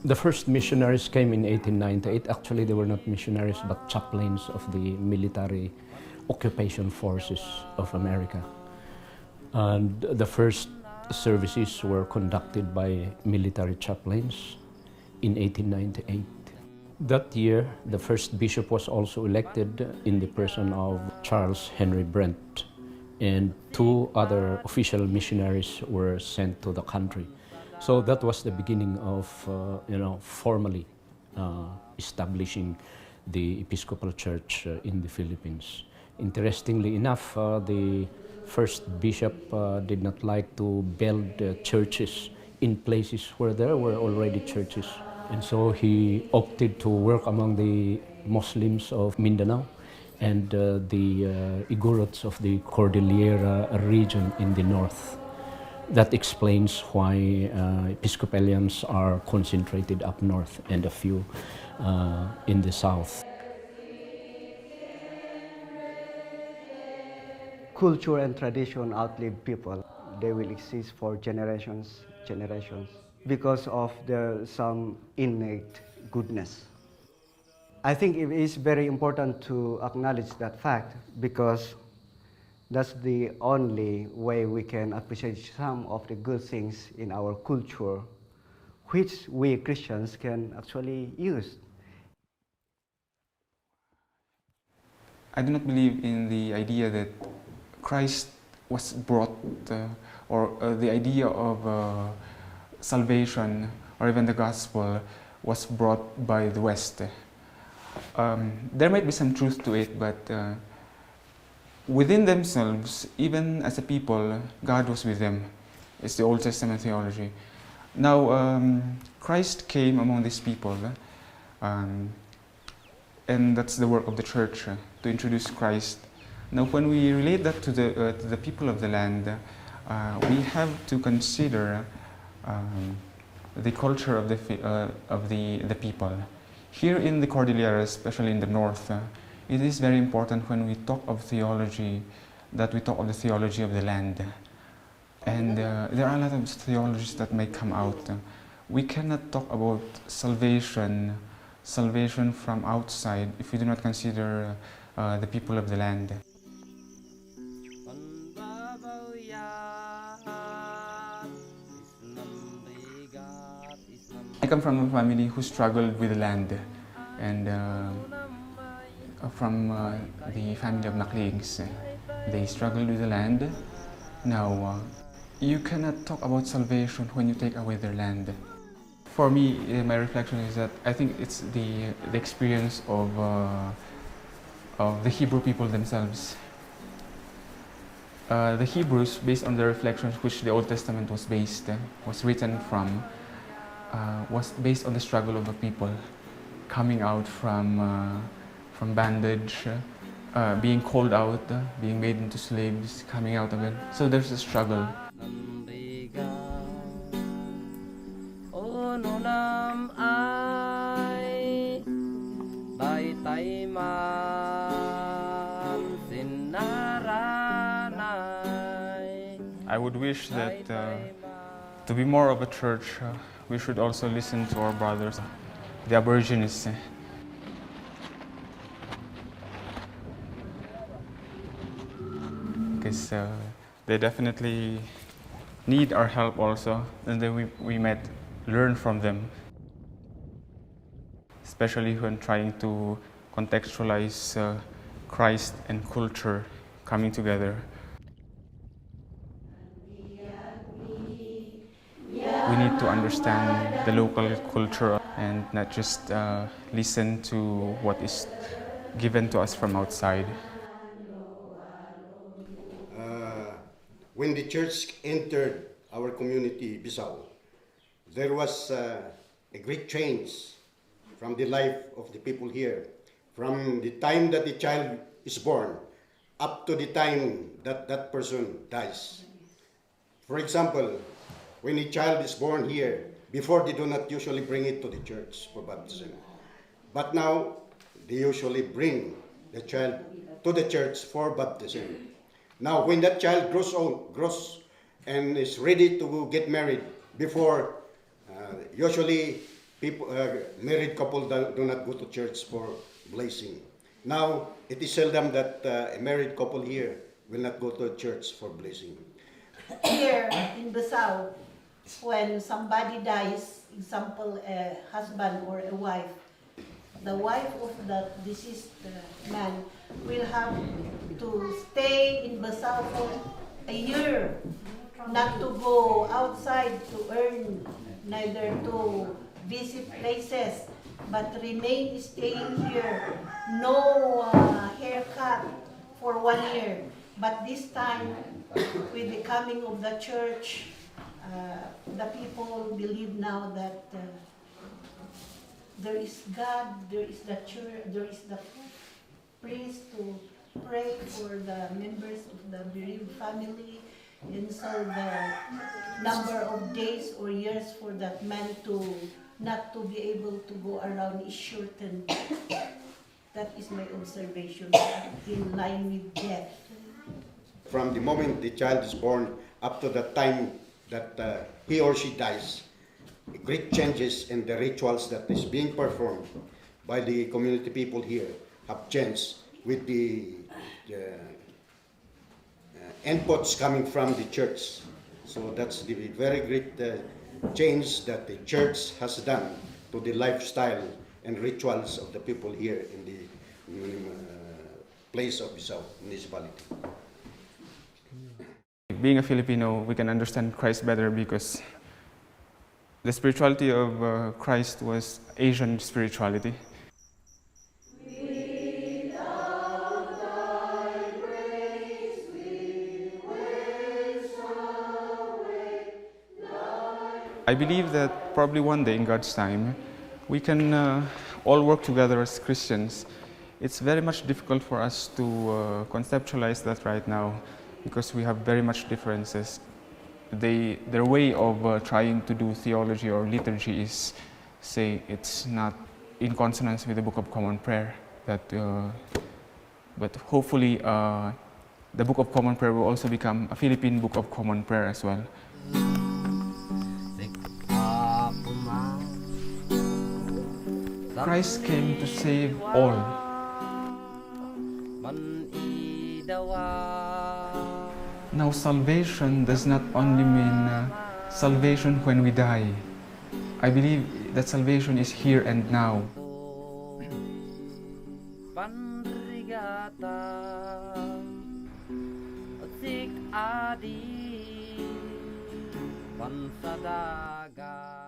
The first missionaries came in 1898. Actually, they were not missionaries, but chaplains of the military occupation forces of America. And the first services were conducted by military chaplains in 1898. That year, the first bishop was also elected in the person of Charles Henry Brent, and two other official missionaries were sent to the country. So that was the beginning of, formally establishing the Episcopal Church in the Philippines. Interestingly enough, the first bishop did not like to build churches in places where there were already churches. And so he opted to work among the Muslims of Mindanao and the Igorots of the Cordillera region in the north. That explains why Episcopalians are concentrated up north and a few in the south. Culture and tradition outlive people. They will exist for generations, because of some innate goodness. I think it is very important to acknowledge that fact because that's the only way we can appreciate some of the good things in our culture, which we Christians can actually use. I do not believe in the idea that Christ was brought, or the idea of salvation or even the gospel was brought by the West. There might be some truth to it, but within themselves, even as a people, God was with them. It's the Old Testament theology. Now, Christ came among these people, and that's the work of the church, to introduce Christ. Now, when we relate that to the people of the land, we have to consider the culture of the people. Here in the Cordillera, especially in the north, it is very important when we talk of theology that we talk of the theology of the land. And there are a lot of theologies that may come out. We cannot talk about salvation from outside if we do not consider the people of the land. I come from a family who struggled with the land, and from the family of Nakligs. They struggled with the land. Now, you cannot talk about salvation when you take away their land. For me, my reflection is that I think it's the experience of the Hebrew people themselves. The Hebrews, based on the reflections which the Old Testament was written from, was based on the struggle of the people coming out from bondage, being called out, being made into slaves, coming out of it. So there's a struggle. I would wish that to be more of a church, we should also listen to our brothers, the Aborigines. Because they definitely need our help also, and then we might learn from them, especially when trying to contextualize Christ and culture coming together. We need to understand the local culture and not just listen to what is given to us from outside. When the church entered our community, Bissau, there was a great change from the life of the people here. From the time that the child is born up to the time that that person dies. For example, when a child is born here, before they do not usually bring it to the church for baptism. But now, they usually bring the child to the church for baptism. Now, when that child grows and is ready to get married, before, usually people, married couple do not go to church for blessing. Now, it is seldom that a married couple here will not go to church for blessing. Here in Basau, when somebody dies, example a husband or a wife, the wife of the deceased man will have to stay in Basau for a year, not to go outside to earn, neither to visit places, but remain staying here. No haircut for 1 year. But this time, with the coming of the church, the people believe now that there is God, there is the church, there is the priest to pray for the members of the bereaved family, and so the number of days or years for that man to not to be able to go around is shortened. That is my observation, in line with death. From the moment the child is born up to the time that he or she dies, great changes in the rituals that is being performed by the community people here have changed with the inputs coming from the church. So that's the very great change that the church has done to the lifestyle and rituals of the people here in the place of Bisao municipality. Being a Filipino, we can understand Christ better because the spirituality of Christ was Asian spirituality. I believe that probably one day in God's time, we can all work together as Christians. It's very much difficult for us to conceptualize that right now because we have very much differences. Their way of trying to do theology or liturgy is, say, it's not in consonance with the Book of Common Prayer. But hopefully, the Book of Common Prayer will also become a Philippine Book of Common Prayer as well. Christ came to save all. Now, salvation does not only mean salvation when we die. I believe that salvation is here and now. Adi Pansadaga